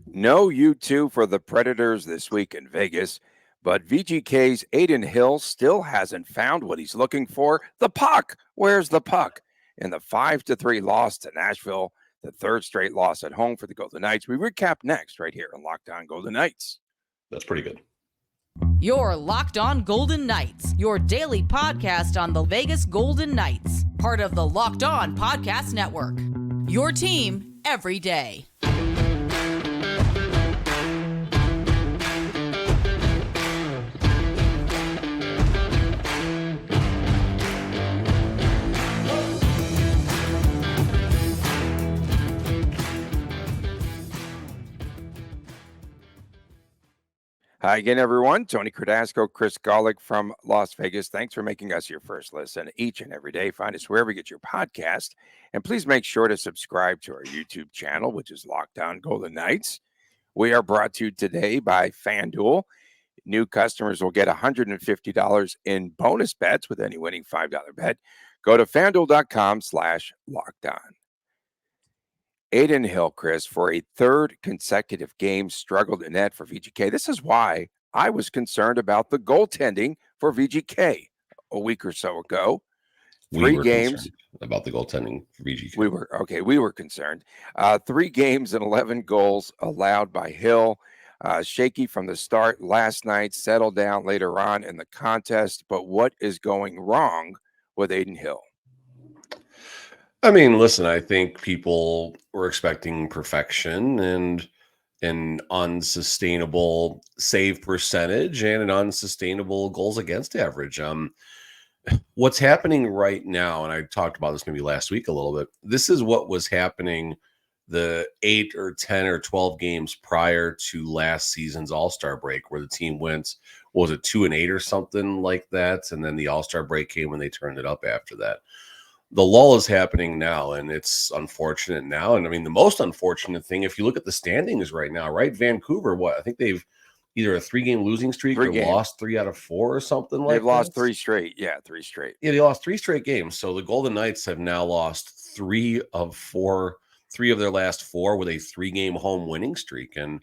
No U2 for the Predators this week in Vegas, but VGK's Adin Hill still hasn't found what he's looking for. The puck. Where's the puck? In the 5-3 loss to Nashville, the third straight loss at home for the Golden Knights. We recap next right here on Locked On Golden Knights. That's pretty good. You're Locked On Golden Knights, your daily podcast on the Vegas Golden Knights, part of the Locked On Podcast Network. Your team every day. Hi again, everyone. Tony Cardasco, Chris Golick from Las Vegas. Thanks for making us your first listen each and every day. Find us wherever you get your podcast. And please make sure to subscribe to our YouTube channel, which is Locked On Golden Knights. We are brought to you today by FanDuel. New customers will get $150 in bonus bets with any winning $5 bet. Go to FanDuel.com/lockedon. Adin Hill, Chris, for a third consecutive game, struggled in net for VGK. This is why I was concerned about the goaltending for VGK a week or so ago. We were games about the goaltending for VGK. We were concerned. 3 games and 11 goals allowed by Hill. Shaky from the start last night, settled down later on in the contest. But what is going wrong with Adin Hill? I mean, listen, I think people were expecting perfection and an unsustainable save percentage and an unsustainable goals against average. What's happening right now, and I talked about this maybe last week a little bit, this is what was happening the 8 or 10 or 12 games prior to last season's All-Star break, where the team went, was it 2-8 or something like that? And then the All-Star break came and they turned it up after that. The lull is happening now, and it's unfortunate now. And I mean, the most unfortunate thing, if you look at the standings right now, right? Vancouver, I think they've either a 3-game losing streak or lost 3 out of 4 or something like that. They've lost 3 straight. Yeah, 3 straight. Yeah, they lost 3 straight games. So the Golden Knights have now lost 3 of their last 4 with a 3-game home winning streak. And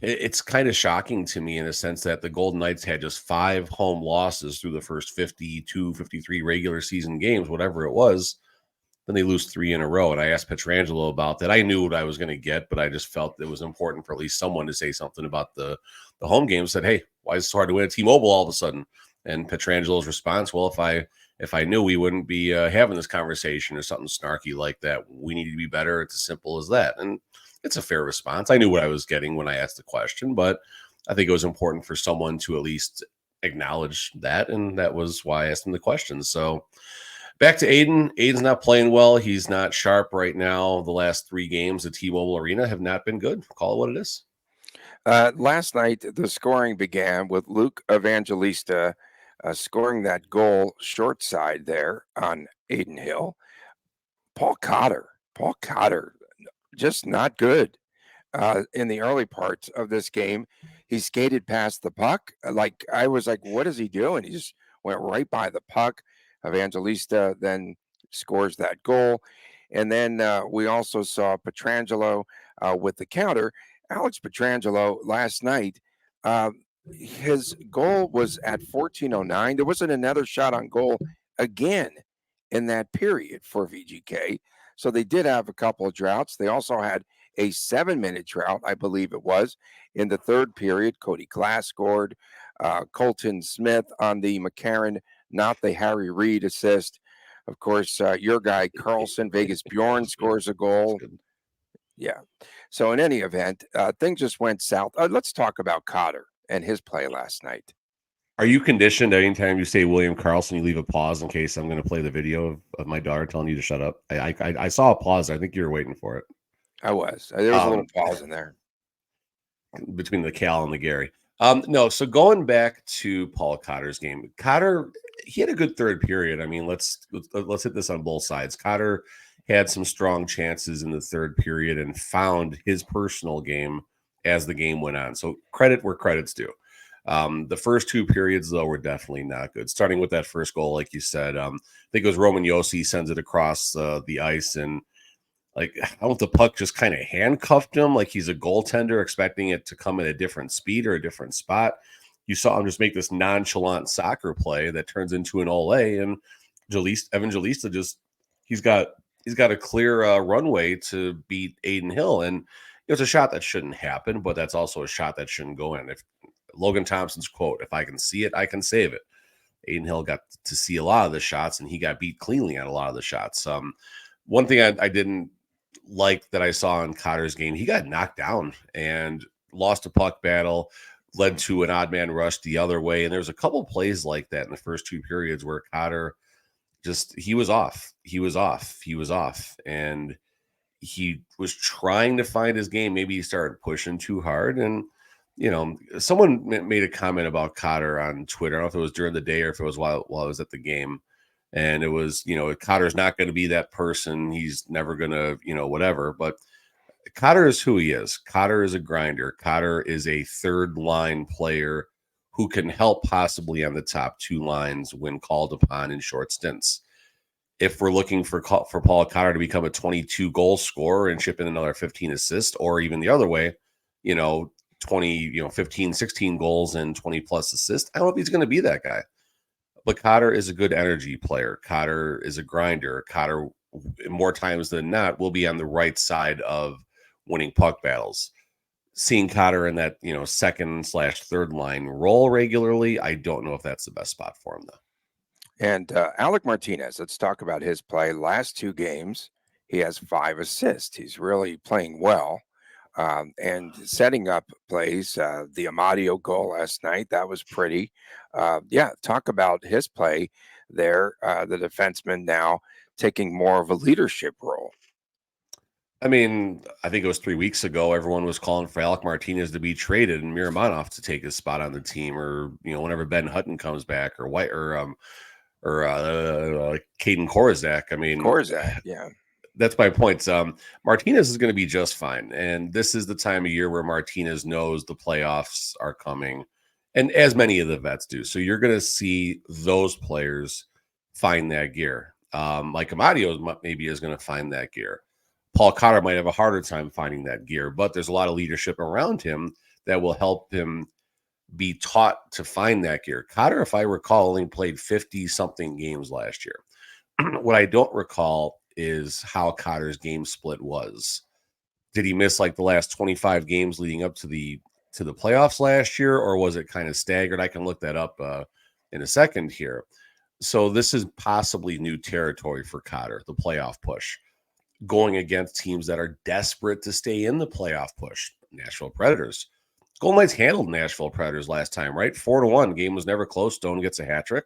it's kind of shocking to me in the sense that the Golden Knights had just 5 home losses through the first 52, 53 regular season games, whatever it was. Then they lose 3 in a row. And I asked Pietrangelo about that. I knew what I was going to get, but I just felt it was important for at least someone to say something about the home games. Said, hey, why is it so hard to win at T-Mobile all of a sudden? And Pietrangelo's response, well, if I knew, we wouldn't be having this conversation or something snarky like that. We need to be better. It's as simple as that. And it's a fair response. I knew what I was getting when I asked the question, but I think it was important for someone to at least acknowledge that, and that was why I asked him the question. So back to Adin. Adin's not playing well. He's not sharp right now. The last 3 games at T-Mobile Arena have not been good. Call it what it is. Last night, the scoring began with Luke Evangelista scoring that goal short side there on Adin Hill. Paul Cotter, just not good in the early parts of this game. He skated past the puck. I was like, what is he doing? He just went right by the puck. Evangelista then scores that goal. And then we also saw Pietrangelo with the counter. Alex Pietrangelo last night, his goal was at 14:09. There wasn't another shot on goal again in that period for VGK. So they did have a couple of droughts. They also had a 7-minute drought, I believe it was, in the third period. Cody Glass scored. Colton Smith on the McCarron, not the Harry Reid assist. Of course, your guy, Carlson, Vegas Bjorn scores a goal. Yeah. So in any event, things just went south. Let's talk about Cotter and his play last night. Are you conditioned anytime you say William Karlsson, you leave a pause in case I'm going to play the video of my daughter telling you to shut up? I saw a pause. I think you were waiting for it. I was. There was a little pause in there. Between the Cal and the Gary. No, so going back to Paul Cotter's game, Cotter, he had a good third period. I mean, let's hit this on both sides. Cotter had some strong chances in the third period and found his personal game as the game went on. So credit where credit's due. The first 2 periods, though, were definitely not good. Starting with that first goal, like you said, I think it was Roman Josi sends it across the ice, and Like, I don't know if the puck just kind of handcuffed him, like he's a goaltender expecting it to come at a different speed or a different spot. You saw him just make this nonchalant soccer play that turns into an ole, and Evan Jalista just he's got a clear runway to beat Adin Hill, and it was a shot that shouldn't happen, but that's also a shot that shouldn't go in. If Logan Thompson's quote, "If I can see it, I can save it." Adin Hill got to see a lot of the shots, and he got beat cleanly on a lot of the shots. One thing I didn't like that I saw in Cotter's game, he got knocked down and lost a puck battle, led to an odd man rush the other way. And there's a couple plays like that in the first two periods where Cotter just, he was off. And he was trying to find his game. Maybe he started pushing too hard. And, someone made a comment about Cotter on Twitter. I don't know if it was during the day or if it was while I was at the game. And it was, Cotter's not going to be that person. He's never going to, whatever. But Cotter is who he is. Cotter is a grinder. Cotter is a third line player who can help possibly on the top two lines when called upon in short stints. If we're looking for Paul Cotter to become a 22 goal scorer and chip in another 15 assists, or even the other way, 15, 16 goals and 20 plus assists, I don't know if he's going to be that guy. But Cotter is a good energy player. Cotter is a grinder. Cotter, more times than not, will be on the right side of winning puck battles. Seeing Cotter in that, second/third line role regularly, I don't know if that's the best spot for him, though. And Alec Martinez, let's talk about his play. Last two games, he has 5 assists. He's really playing well. And setting up plays, the Amadio goal last night, that was pretty. Talk about his play there. The defenseman now taking more of a leadership role. I mean, I think it was 3 weeks ago, everyone was calling for Alec Martinez to be traded and Miramonov to take his spot on the team, or, whenever Ben Hutton comes back, or Caden Korczak. I mean, Korczak, yeah. That's my point. Martinez is going to be just fine. And this is the time of year where Martinez knows the playoffs are coming, and as many of the vets do. So you're going to see those players find that gear. Like Amadio maybe is going to find that gear. Paul Cotter might have a harder time finding that gear, but there's a lot of leadership around him that will help him be taught to find that gear. Cotter, if I recall, only played 50-something games last year. What I don't recall is how Cotter's game split was. Did he miss like the last 25 games leading up to the playoffs last year, or was it kind of staggered? I can look that up in a second here. So this is possibly new territory for Cotter, the playoff push, going against teams that are desperate to stay in the playoff push. Nashville Predators. Golden Knights handled Nashville Predators last time, right? 4-1. Game was never close. Stone gets a hat trick.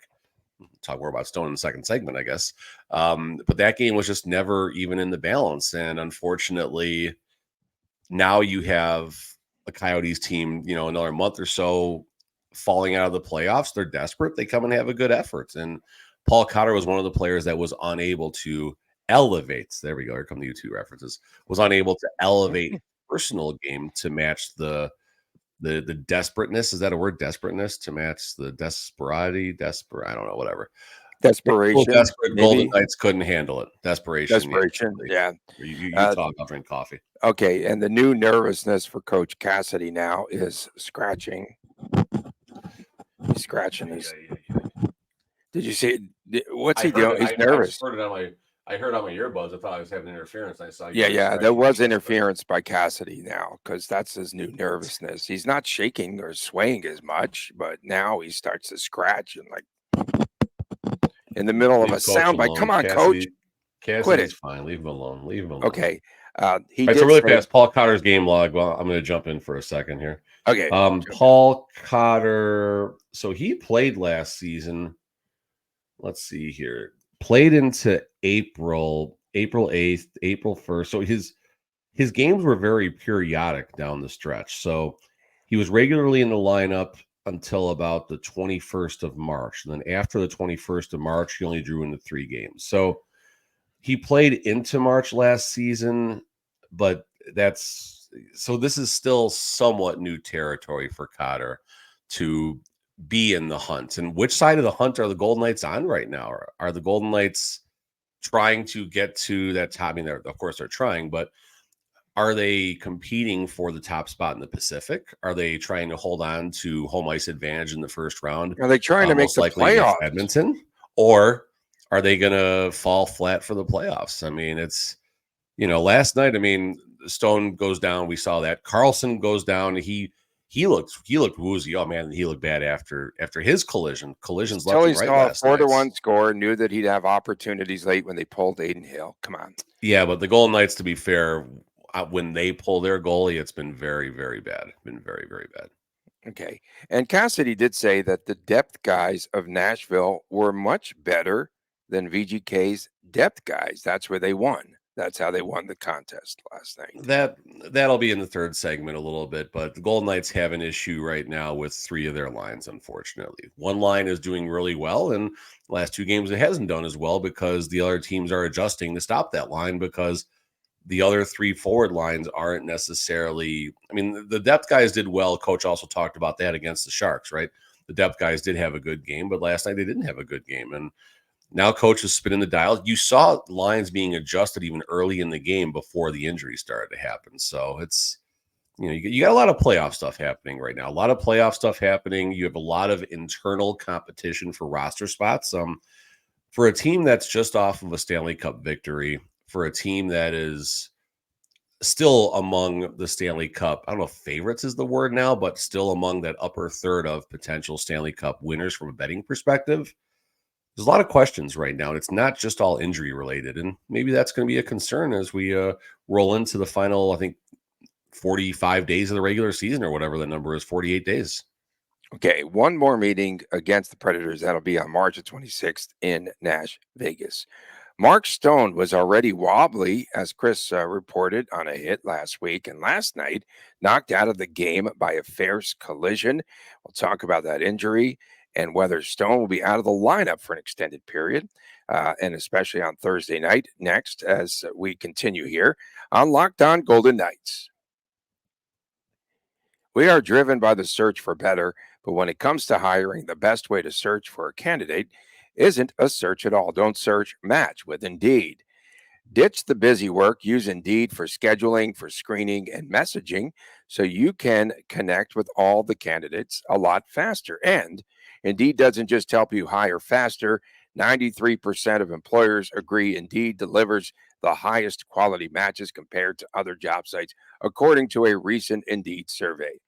Talk more about Stone in the second segment, I guess. But that game was just never even in the balance. And unfortunately, now you have a Coyotes team, another month or so falling out of the playoffs. They're desperate. They come and have a good effort. And Paul Cotter was one of the players that was unable to elevate. There we go. Here come the U2 references. Was unable to elevate personal game to match the desperateness. Is that a word? Desperateness to match the desperati, I don't know, whatever. Desperation. Desperate Golden Knights couldn't handle it. Desperation. Yeah. You talk, I'll drink coffee. Okay. And the new nervousness for Coach Cassidy now is scratching. He's scratching his. Did you see? What's he doing? He's nervous. I heard on my earbuds. I thought I was having interference. I saw. Yeah. There was interference by Cassidy now, because that's his new nervousness. He's not shaking or swaying as much, but now he starts to scratch and like in the middle of a soundbite. Come on, Coach. Quit it. Fine. Leave him alone. Okay. So really fast, Paul Cotter's game log. Well, I'm going to jump in for a second here. Okay. Paul Cotter. So he played last season. Let's see here. Played into April 8th, April 1st. So his games were very periodic down the stretch. So he was regularly in the lineup until about the 21st of March. And then after the 21st of March, he only drew into 3 games. So he played into March last season, but this is still somewhat new territory for Cotter to be in the hunt. And which side of the hunt are the Golden Knights on right now? Are the Golden Knights trying to get to that top. I mean, of course they're trying, but are they competing for the top spot in the Pacific? Are they trying to hold on to home ice advantage in the first round? Are they trying to make Most the likely against playoffs? Edmonton, or are they going to fall flat for the playoffs? I mean, it's, last night, I mean, Stone goes down. We saw that. Carlson goes down. He looked woozy. Oh man, he looked bad after his collisions left Until he and right saw a last night. 4-1 score, knew that he'd have opportunities late when they pulled Adin Hill. Come on. Yeah, but the Golden Knights, to be fair, when they pull their goalie, it's been very, very bad. Been very, very bad. Okay. And Cassidy did say that the depth guys of Nashville were much better than VGK's depth guys. That's where they won. That's how they won the contest last night. That'll be in the third segment a little bit, but the Golden Knights have an issue right now with 3 of their lines, unfortunately. One line is doing really well, and the last 2 games it hasn't done as well because the other teams are adjusting to stop that line because the other 3 forward lines aren't necessarily. I mean, the depth guys did well. Coach also talked about that against the Sharks, right? The depth guys did have a good game, but last night they didn't have a good game. And now coach is spinning the dial. You saw lines being adjusted even early in the game before the injury started to happen. So it's, you got a lot of playoff stuff happening right now. A lot of playoff stuff happening. You have a lot of internal competition for roster spots. For a team that's just off of a Stanley Cup victory, for a team that is still among the Stanley Cup, I don't know if favorites is the word now, but still among that upper third of potential Stanley Cup winners from a betting perspective, there's a lot of questions right now, and it's not just all injury related. And maybe that's going to be a concern as we roll into the final, I think, 45 days of the regular season or whatever the number is, 48 days. Okay, one more meeting against the Predators. That'll be on March the 26th in Vegas. Mark Stone was already wobbly, as Chris reported, on a hit last week, and last night knocked out of the game by a fierce collision. We'll talk about that injury and whether Stone will be out of the lineup for an extended period, and especially on Thursday night next as we continue here on Locked On Golden Knights. We are driven by the search for better, but when it comes to hiring, the best way to search for a candidate isn't a search at all. Don't search, match with Indeed. Ditch the busy work. Use Indeed for scheduling, for screening, and messaging so you can connect with all the candidates a lot faster. And Indeed doesn't just help you hire faster. 93% of employers agree Indeed delivers the highest quality matches compared to other job sites, according to a recent Indeed survey.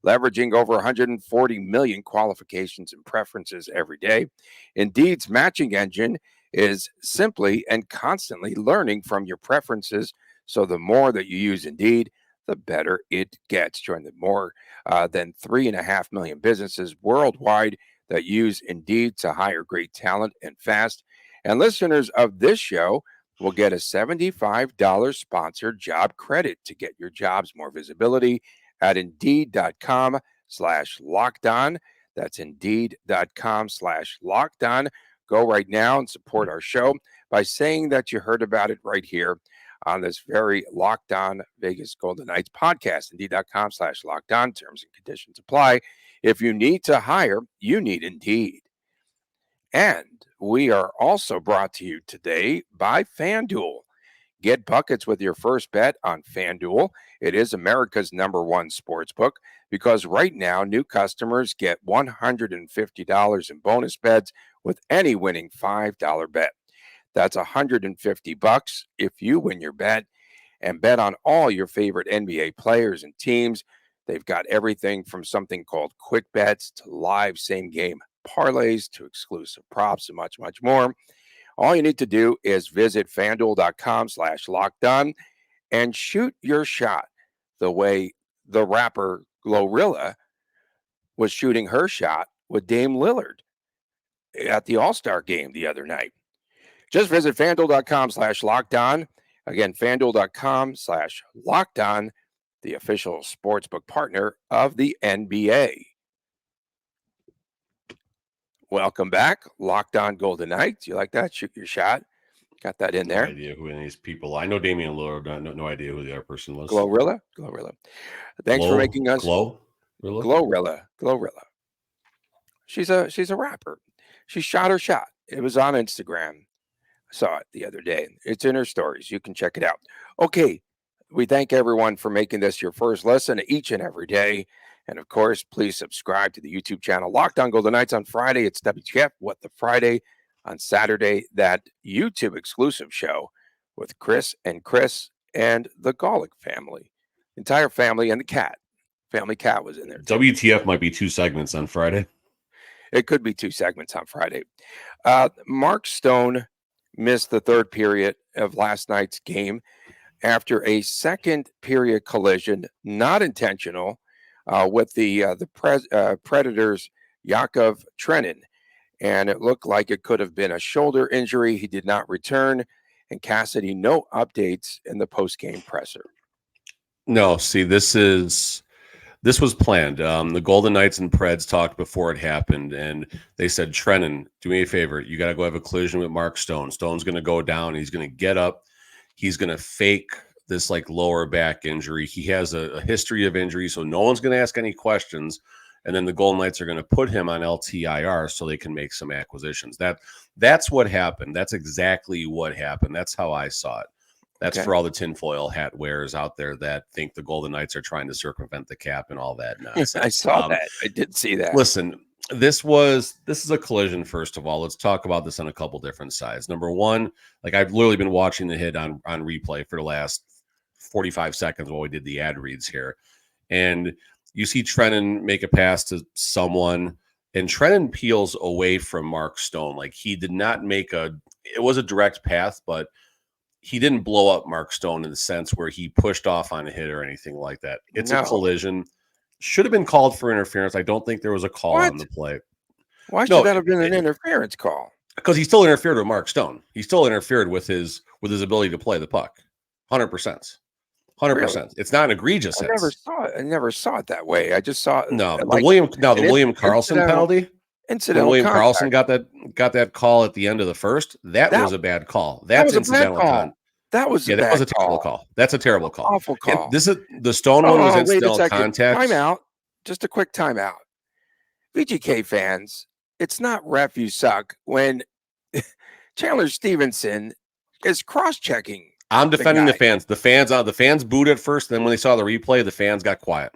Leveraging over 140 million qualifications and preferences every day, Indeed's matching engine is simply and constantly learning from your preferences. So the more that you use Indeed, the better it gets. Join the more than 3.5 million businesses worldwide that use Indeed to hire great talent and fast. And listeners of this show will get a $75 sponsored job credit to get your jobs more visibility at Indeed.com/lockedon. That's Indeed.com/lockedon. Go right now and support our show by saying that you heard about it right here on this very Locked On Vegas Golden Knights podcast. Indeed.com/lockedon. Terms and conditions apply. If you need to hire, you need Indeed. And we are also brought to you today by FanDuel. Get buckets with your first bet on FanDuel. It is America's #1 sports book because right now new customers get $150 in bonus bets with any winning $5 bet. That's $150 if you win your bet, and bet on all your favorite NBA players and teams. They've got everything from something called quick bets to live same game parlays to exclusive props and much, much more. All you need to do is visit FanDuel.com/lockedon and shoot your shot the way the rapper Glorilla was shooting her shot with Dame Lillard at the All-Star game the other night. Just visit FanDuel.com/lockedon. Again, FanDuel.com/lockedon, the official sportsbook partner of the NBA. Welcome back, Locked On Golden Knights. You like that? Shoot your shot. Got that in there. No idea who any of these people. I know Damian Lillard. No idea who the other person was. Glorilla. Thanks for making us Glorilla. She's a rapper. She shot her shot. It was on Instagram. Saw it the other day. It's in her stories. You can check it out. Okay. We thank everyone for making this your first listen each and every day. And of course, please subscribe to the YouTube channel Locked On Golden Knights on Friday. It's WTF What the Friday. On Saturday, that YouTube exclusive show with Chris and the Golick family, entire family, and the cat. Family cat was in there too. WTF might be 2 segments on Friday. It could be 2 segments on Friday. Mark Stone missed the third period of last night's game after a second period collision, not intentional, with the Predators' Yakov Trenin. And it looked like it could have been a shoulder injury. He did not return. And Cassidy, no updates in the post-game presser. No, see, this was planned. The Golden Knights and Preds talked before it happened, and they said, Trenin, do me a favor. You got to go have a collision with Mark Stone. Stone's going to go down. He's going to get up. He's going to fake this like lower back injury. He has a history of injury, so no one's going to ask any questions. And then the Golden Knights are going to put him on LTIR so they can make some acquisitions. That's what happened. That's exactly what happened. That's how I saw it. That's for all the tinfoil hat wearers out there that think the Golden Knights are trying to circumvent the cap and all that nonsense. I saw that. I did see that. Listen, this is a collision, first of all. Let's talk about this on a couple different sides. Number one, like I've literally been watching the hit on replay for the last 45 seconds while we did the ad reads here. And you see Trenin make a pass to someone, and Trenin peels away from Mark Stone. Like he did not it was a direct path, but he didn't blow up Mark Stone in the sense where he pushed off on a hit or anything like that. It's a collision. Should have been called for interference. I don't think there was a call on the play. Why should that have been an interference call? Because he still interfered with Mark Stone. He still interfered with his ability to play the puck. 100%. 100%. Really? It's not an egregious. I never saw it that way. I just saw the William Karlsson penalty. Incidental. William Karlsson got that call at the end of the first. That was a bad call. That's incidental. That was a terrible call. That's a terrible call. Awful call. And this is the Stone one was incidental contact. Timeout. Just a quick timeout. VGK fans, it's not ref you suck when Chandler Stephenson is cross-checking. I'm defending the fans. The fans booed at first. Then when they saw the replay, the fans got quiet.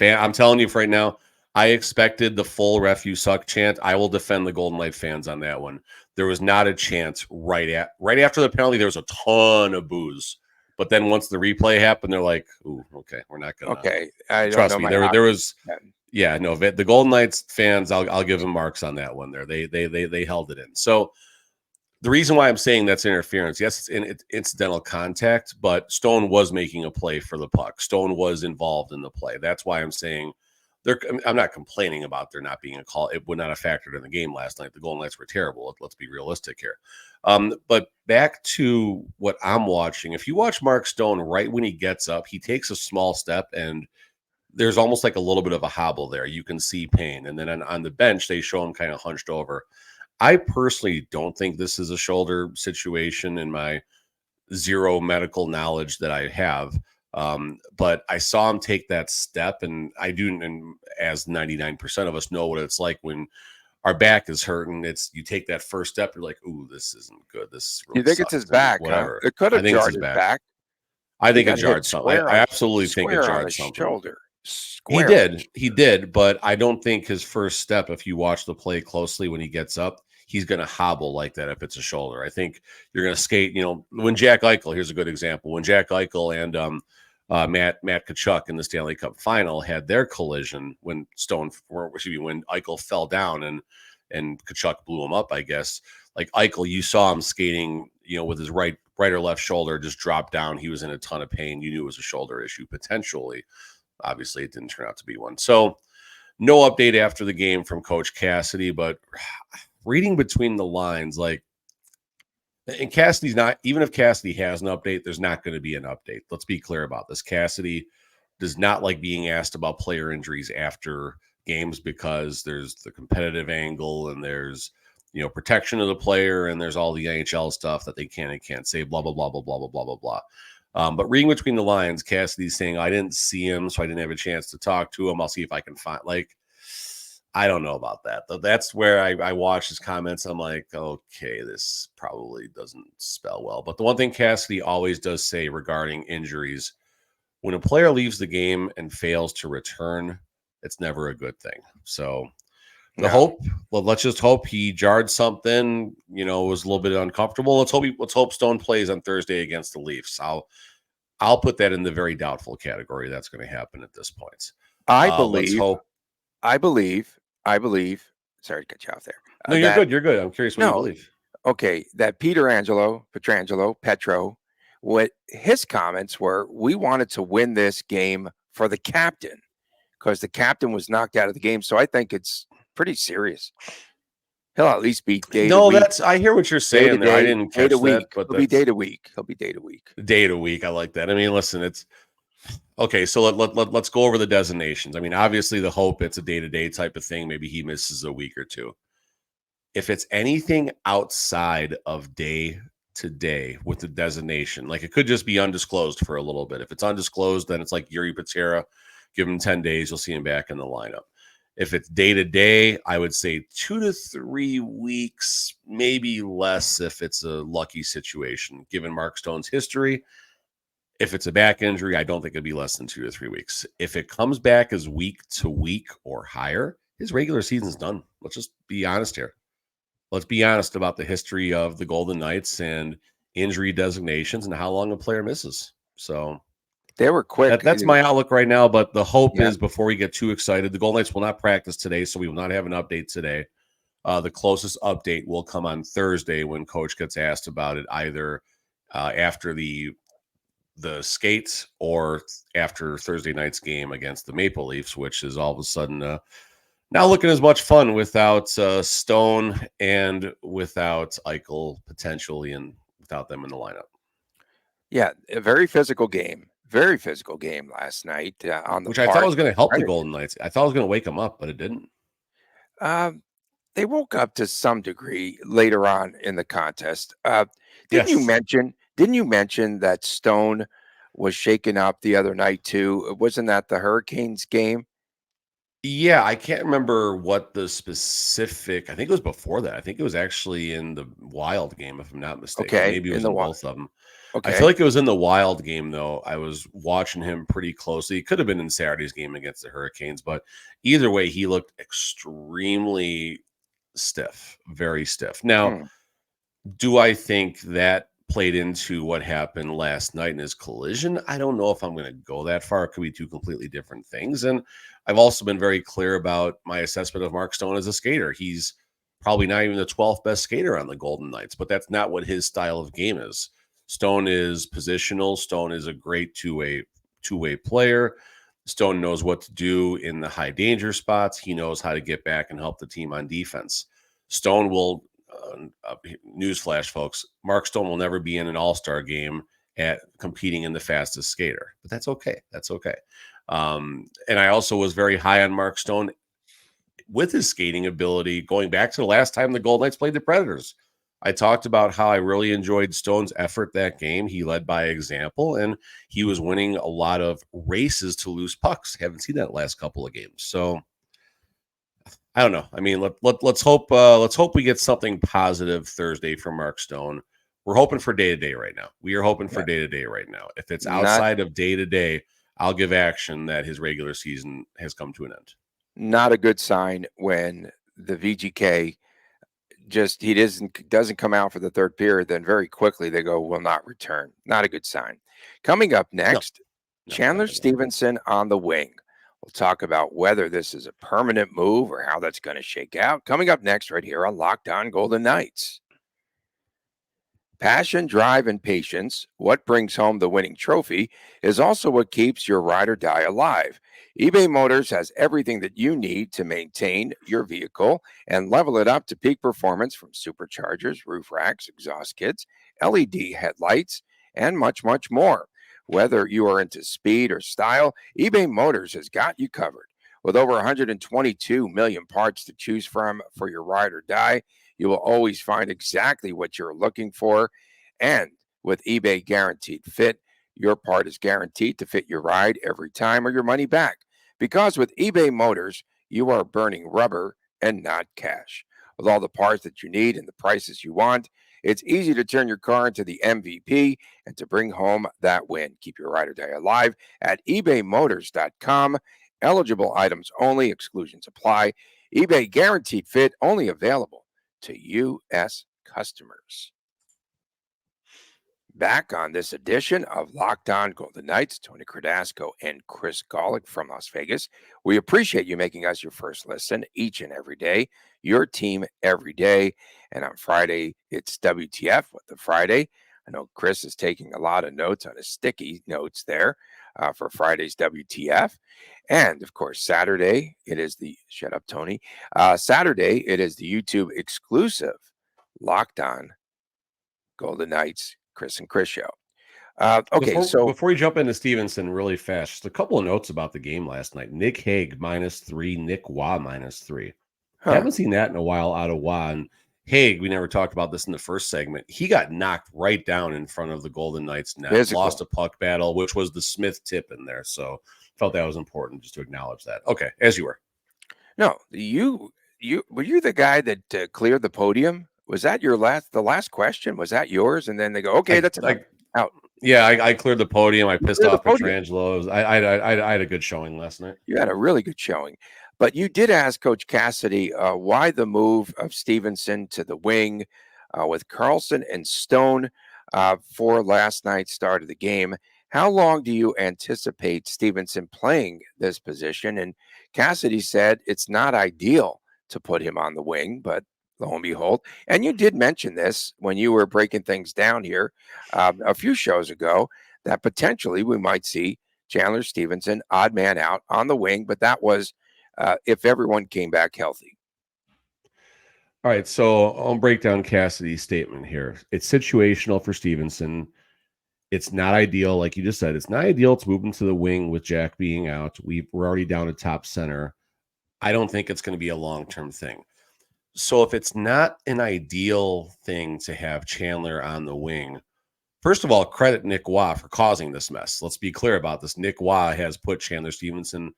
I'm telling you right now, I expected the full ref you suck chant. I will defend the Golden Knight fans on that one. There was not a chance right after the penalty. There was a ton of boos. But then once the replay happened, they're like, "Ooh, okay, we're not gonna." Okay, trust me. There was, the Golden Knights fans. I'll give them marks on that one. There, they held it in. So the reason why I'm saying that's interference, yes, it's incidental contact, but Stone was making a play for the puck. Stone was involved in the play. That's why I'm saying I'm not complaining about there not being a call. It would not have factored in the game last night. The Golden Knights were terrible. Let's be realistic here. But back to what I'm watching. If you watch Mark Stone right when he gets up, he takes a small step and there's almost like a little bit of a hobble there. You can see pain. And then on the bench, they show him kind of hunched over. I personally don't think this is a shoulder situation in my zero medical knowledge that I have. But I saw him take that step, and I do, and as 99% of us know what it's like when our back is hurting. It's you take that first step, you're like, "Ooh, this isn't good." This really you think sucks. It's his back? Whatever. It could have jarred his back. I think it jarred something. I absolutely think it jarred something. Shoulder. He did, but I don't think his first step. If you watch the play closely, when he gets up, he's going to hobble like that if it's a shoulder. I think you're going to skate. You know, when Jack Eichel, here's a good example. When Jack Eichel and Matt Tkachuk in the Stanley Cup final had their collision when when Eichel fell down and Tkachuk blew him up, I guess. Like Eichel, you saw him skating, with his right or left shoulder just dropped down. He was in a ton of pain. You knew it was a shoulder issue potentially. Obviously, it didn't turn out to be one. So no update after the game from Coach Cassidy, but reading between the lines, and Cassidy's not, even if Cassidy has an update, there's not going to be an update. Let's be clear about this. Cassidy does not like being asked about player injuries after games because there's the competitive angle and there's, protection of the player and there's all the NHL stuff that they can and can't say, blah, blah, blah, blah, blah, blah, blah, blah, blah. But reading between the lines, Cassidy's saying, I didn't see him, so I didn't have a chance to talk to him. I'll see if I can find, I don't know about that. That's where I watch his comments. I'm like, okay, this probably doesn't spell well. But the one thing Cassidy always does say regarding injuries, when a player leaves the game and fails to return, it's never a good thing. So let's just hope he jarred something, was a little bit uncomfortable. Let's hope Stone plays on Thursday against the Leafs. I'll put that in the very doubtful category. That's going to happen at this point. Let's hope. I believe. Sorry to cut you off there. No, you're good. You're good. I'm curious what you believe. Okay, that Petro, what his comments were, we wanted to win this game for the captain because the captain was knocked out of the game. So I think it's pretty serious. He'll at least be day to week. I hear what you're saying there. I didn't catch that, but he'll be day to week. He'll be day to week. Day to week. I like that. I mean, listen, it's okay. So let's go over the designations. I mean, obviously the hope it's a day-to-day type of thing. Maybe he misses a week or two. If it's anything outside of day to day with the designation, like it could just be undisclosed for a little bit. If it's undisclosed, then it's like Yuri Patera, give him 10 days. You'll see him back in the lineup. If it's day to day, I would say 2 to 3 weeks, maybe less if it's a lucky situation, given Mark Stone's history. If it's a back injury, I don't think it'd be less than 2 to 3 weeks. If it comes back as week to week or higher, his regular season's done. Let's just be honest here. Let's be honest about the history of the Golden Knights and injury designations and how long a player misses. So they were quick. That's my outlook right now, but the hope is before we get too excited, the Golden Knights will not practice today, so we will not have an update today. The closest update will come on Thursday when Coach gets asked about it, either after the skates or after Thursday night's game against the Maple Leafs, which is all of a sudden not looking as much fun without Stone and without Eichel potentially and without them in the lineup. Yeah, a very physical game. Very physical game last night on the which I thought was going to help the Golden Knights. I thought it was going to wake them up, but it didn't. They woke up to some degree later on in the contest. Didn't you mention that Stone was shaken up the other night too? Wasn't that the Hurricanes game? Yeah, I can't remember what the specific. I think it was before that. I think it was actually in the Wild game, if I'm not mistaken. Okay, maybe it was in both of them. Okay. I feel like it was in the Wild game, though. I was watching him pretty closely. It could have been in Saturday's game against the Hurricanes, but either way, he looked extremely stiff, very stiff. Now, do I think that played into what happened last night in his collision? I don't know if I'm going to go that far. It could be two completely different things. And I've also been very clear about my assessment of Mark Stone as a skater. He's probably not even the 12th best skater on the Golden Knights, but that's not what his style of game is. Stone is positional. Stone is a great two-way player. Stone knows what to do in the high danger spots. He knows how to get back and help the team on defense. Stone will, newsflash, folks, Mark Stone will never be in an all-star game at competing in the fastest skater, but that's okay. That's okay. And I also was very high on Mark Stone with his skating ability going back to the last time the Golden Knights played the Predators. I talked about how I really enjoyed Stone's effort that game. He led by example, and he was winning a lot of races to loose pucks. Haven't seen that last couple of games. So I don't know. I mean, let's hope we get something positive Thursday from Mark Stone. We're hoping for day-to-day right now. We are hoping for day-to-day right now. If it's outside of day-to-day, I'll give action that his regular season has come to an end. Not a good sign when the VGK he doesn't come out for the third period, then very quickly they go, will not return. Not a good sign. Coming up next, Chandler Stephenson on the wing. We'll talk about whether this is a permanent move or how that's going to shake out. Coming up next right here on Locked On Golden Knights. Passion, drive, and patience, what brings home the winning trophy, is also what keeps your ride or die alive. eBay Motors has everything that you need to maintain your vehicle and level it up to peak performance, from superchargers, roof racks, exhaust kits, LED headlights, and much, much more. Whether you are into speed or style, eBay Motors has got you covered. With over 122 million parts to choose from for your ride or die, you will always find exactly what you're looking for. And with eBay Guaranteed Fit, your part is guaranteed to fit your ride every time or your money back. Because with eBay Motors, you are burning rubber and not cash. With all the parts that you need and the prices you want, it's easy to turn your car into the MVP and to bring home that win. Keep your ride or die alive at ebaymotors.com. Eligible items only, exclusions apply. eBay guaranteed fit, only available to U.S. customers. Back on this edition of Locked On Golden Knights, Tony Cardasco and Chris Golick from Las Vegas. We appreciate you making us your first listen each and every day, your team every day. And on Friday, it's WTF with the Friday. I know Chris is taking a lot of notes on his sticky notes there for Friday's WTF. And of course, Saturday, it is the, shut up, Tony. Saturday, it is the YouTube exclusive Locked On Golden Knights Chris and Chris show. Okay, before you jump into Stephenson really fast, just a couple of notes about the game last night. Nick Hague -3, Nick Waugh -3. Haven't seen that in a while out of Waugh. And Hague, we never talked about this in the first segment. He got knocked right down in front of the Golden Knights net. Physical. Lost a puck battle, which was the Smith tip in there. So felt that was important just to acknowledge that. Okay, as you were. No, were you the guy that cleared the podium? Was that the last question? Was that yours? And then they go, okay, that's out. Yeah, I cleared the podium. I pissed off Petrangelo. I had a good showing last night. You had a really good showing. But you did ask Coach Cassidy why the move of Stephenson to the wing with Carlson and Stone for last night's start of the game. How long do you anticipate Stephenson playing this position? And Cassidy said it's not ideal to put him on the wing, but lo and behold, and you did mention this when you were breaking things down here a few shows ago, that potentially we might see Chandler Stephenson, odd man out on the wing, but that was if everyone came back healthy. All right, so I'll break down Cassidy's statement here. It's situational for Stephenson. It's not ideal, like you just said. It's not ideal to move him to the wing with Jack being out. We're already down at top center. I don't think it's going to be a long-term thing. So if it's not an ideal thing to have Chandler on the wing, first of all, credit Nick Waugh for causing this mess. Let's be clear about this. Nick Waugh has put Chandler Stephenson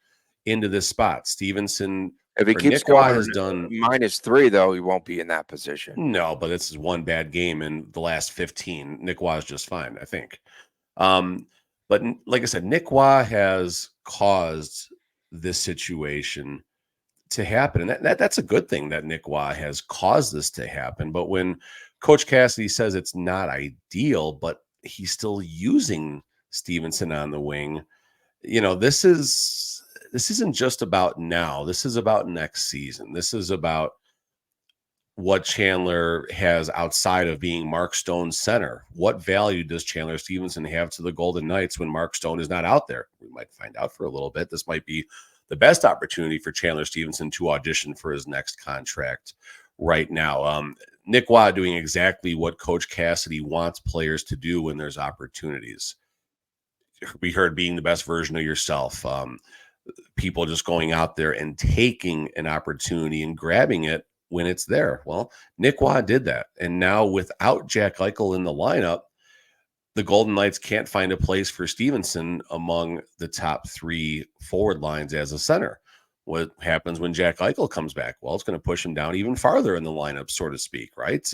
into this spot. Stephenson, if he keeps going, has done -3, though, he won't be in that position. No, but this is one bad game in the last 15. Nick Waugh is just fine, I think. But like I said, Nick Waugh has caused this situation to happen, and that's a good thing that Nick Waugh has caused this to happen. But when Coach Cassidy says it's not ideal, but he's still using Stephenson on the wing, this isn't just about now. This is about next season. This is about what Chandler has outside of being Mark Stone's center. What value does Chandler Stephenson have to the Golden Knights when Mark Stone is not out there? We might find out for a little bit. This might be the best opportunity for Chandler Stephenson to audition for his next contract right now. Nick Waugh doing exactly what Coach Cassidy wants players to do when there's opportunities. We heard being the best version of yourself. People just going out there and taking an opportunity and grabbing it when it's there. Well, Nick Waugh did that. And now without Jack Eichel in the lineup, the Golden Knights can't find a place for Stephenson among the top 3 forward lines as a center. What happens when Jack Eichel comes back? Well, it's going to push him down even farther in the lineup, so to speak, right?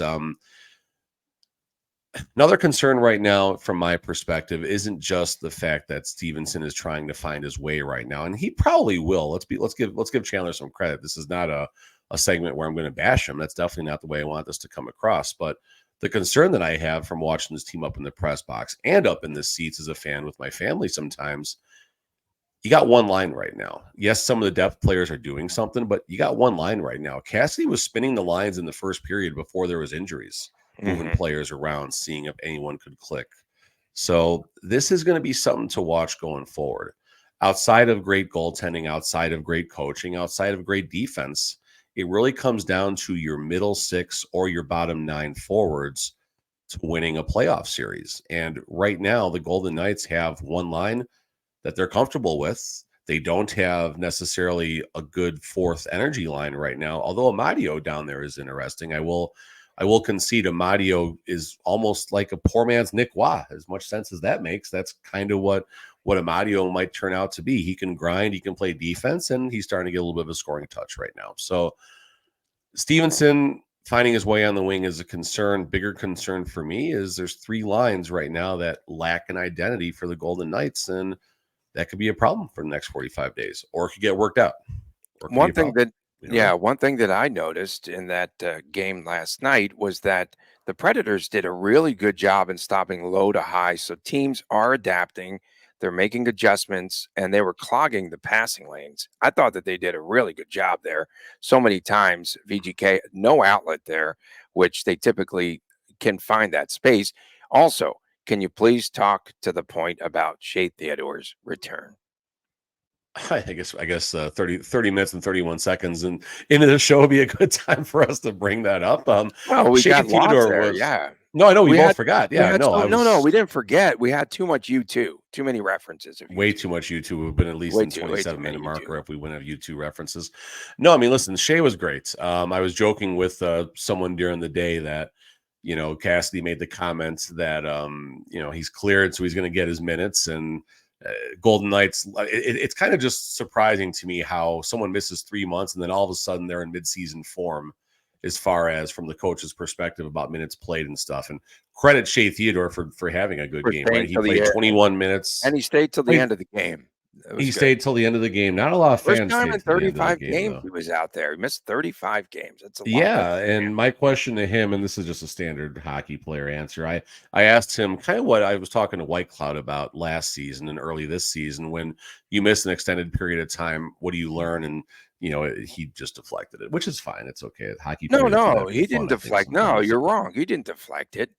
Another concern right now, from my perspective, isn't just the fact that Stephenson is trying to find his way right now, and he probably will. Let's give Chandler some credit. This is not a segment where I'm going to bash him. That's definitely not the way I want this to come across. But the concern that I have from watching this team up in the press box and up in the seats as a fan with my family sometimes, you got one line right now. Yes, some of the depth players are doing something, but you got one line right now. Cassidy was spinning the lines in the first period before there was injuries, moving players around, seeing if anyone could click. So this is going to be something to watch going forward. Outside of great goaltending, outside of great coaching, outside of great defense, it really comes down to your middle 6 or your bottom 9 forwards to winning a playoff series. And right now, the Golden Knights have one line that they're comfortable with. They don't have necessarily a good 4th energy line right now, although Amadio down there is interesting. I will concede Amadio is almost like a poor man's Nick Waugh, as much sense as that makes. That's kind of what what Amadio might turn out to be. He can grind, he can play defense, and he's starting to get a little bit of a scoring touch right now. So Stephenson finding his way on the wing is a concern. Bigger concern for me is there's 3 lines right now that lack an identity for the Golden Knights, and that could be a problem for the next 45 days, or it could get worked out. One thing that I noticed in that game last night was that the Predators did a really good job in stopping low to high. So teams are adapting, they're making adjustments, and they were clogging the passing lanes. I thought that they did a really good job there. So many times, VGK, no outlet there, which they typically can find that space. Also, can you please talk to the point about Shea Theodore's return? I guess 30 minutes and 31 seconds and into the show would be a good time for us to bring that up. Well, we got lots there, yeah. No, I know we both forgot. Yeah, no, we didn't forget. We had too much U2, too many references. Way too much U2. We've been at least in 27-minute marker if we wouldn't have U2 references. No, I mean, listen, Shea was great. I was joking with someone during the day that, Cassidy made the comments that, he's cleared, so he's going to get his minutes, and Golden Knights, it's kind of just surprising to me how someone misses 3 months and then all of a sudden they're in midseason form as far as from the coach's perspective about minutes played and stuff. And credit Shea Theodore for having a good game, right? He played 21 minutes. And he stayed till the end of the game. He stayed till the end of the game. Not a lot of fans. First time in 35 games he was out there. He missed 35 games. That's a lot. Yeah, and my question to him, and this is just a standard hockey player answer. I asked him kind of what I was talking to White Cloud about last season and early this season. When you miss an extended period of time, what do you learn? And he just deflected it, which is fine. It's okay. Hockey. No, he didn't deflect. No, you're wrong. He didn't deflect it.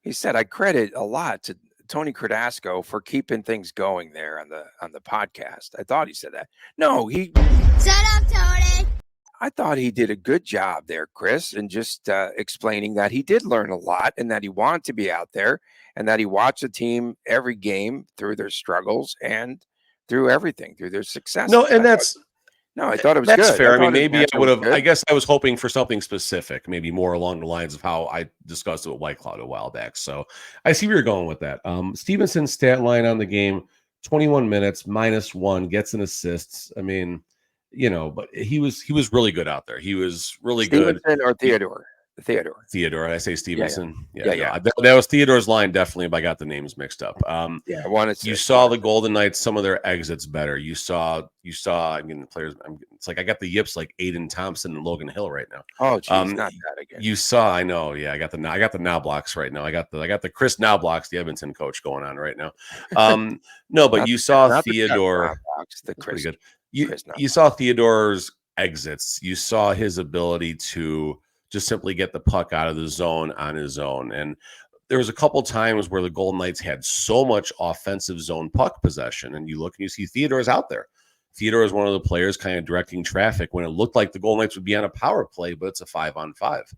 He said, I credit a lot to Tony Cardasco for keeping things going there on the podcast. I thought he said that. No, Shut up, Tony. I thought he did a good job there, Chris, and just explaining that he did learn a lot and that he wanted to be out there and that he watched the team every game through their struggles and through everything, through their success. No, and I thought it was that's good. fair. I mean, maybe I would have. I guess I was hoping for something specific, maybe more along the lines of how I discussed it with White Cloud a while back. So I see where you're going with that. Stephenson's stat line on the game: 21 minutes, -1, gets an assists. I mean, but he was really good out there. He was really good. Stephenson or Theodore? Theodore. I say Stevenson. Yeah. That was Theodore's line, definitely, if I got the names mixed up. I wanted to. You saw the Golden Knights, some of their exits better. You saw. I mean, the players. It's like I got the yips like Adin Thompson and Logan Hill right now. Oh, geez, not that again. You saw. I know. Yeah, I got the now blocks right now. I got the Chris now blocks, the Edmonton coach going on right now. No, but you saw Theodore. The Chris. Good. You saw Theodore's exits. You saw his ability to just simply get the puck out of the zone on his own. And there was a couple times where the Golden Knights had so much offensive zone puck possession, and you look and you see Theodore's out there. Theodore is one of the players kind of directing traffic when it looked like the Golden Knights would be on a power play, but it's a 5-on-5.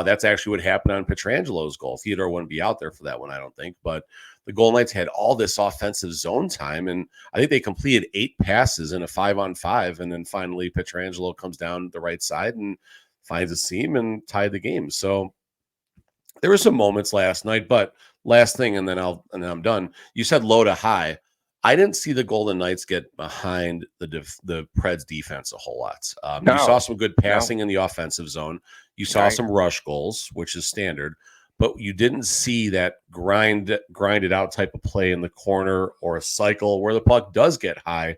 That's actually what happened on Petrangelo's goal. Theodore wouldn't be out there for that one, I don't think, but the Golden Knights had all this offensive zone time, and I think they completed 8 passes in a 5-on-5, and then finally Petrangelo comes down the right side and finds a seam and tied the game. So there were some moments last night, but last thing, and then I'm done. You said low to high. I didn't see the Golden Knights get behind the Preds defense a whole lot. You saw some good passing in the offensive zone. You saw some rush goals, which is standard, but you didn't see that grinded out type of play in the corner or a cycle where the puck does get high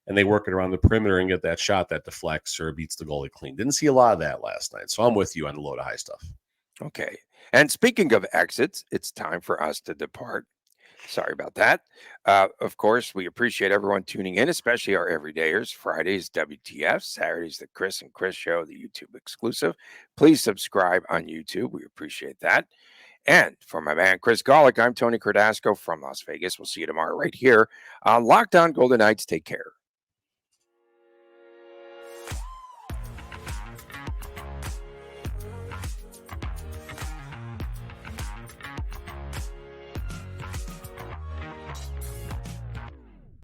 and they work it around the perimeter and get that shot that deflects or beats the goalie clean. Didn't see a lot of that last night. So I'm with you on the low to high stuff. Okay. And speaking of exits, it's time for us to depart. Sorry about that. Of course, we appreciate everyone tuning in, especially our everydayers. Fridays, WTF. Saturdays, the Chris and Chris Show, the YouTube exclusive. Please subscribe on YouTube. We appreciate that. And for my man, Chris Golick, I'm Tony Cardasco from Las Vegas. We'll see you tomorrow right here on Locked On Golden Knights. Take care.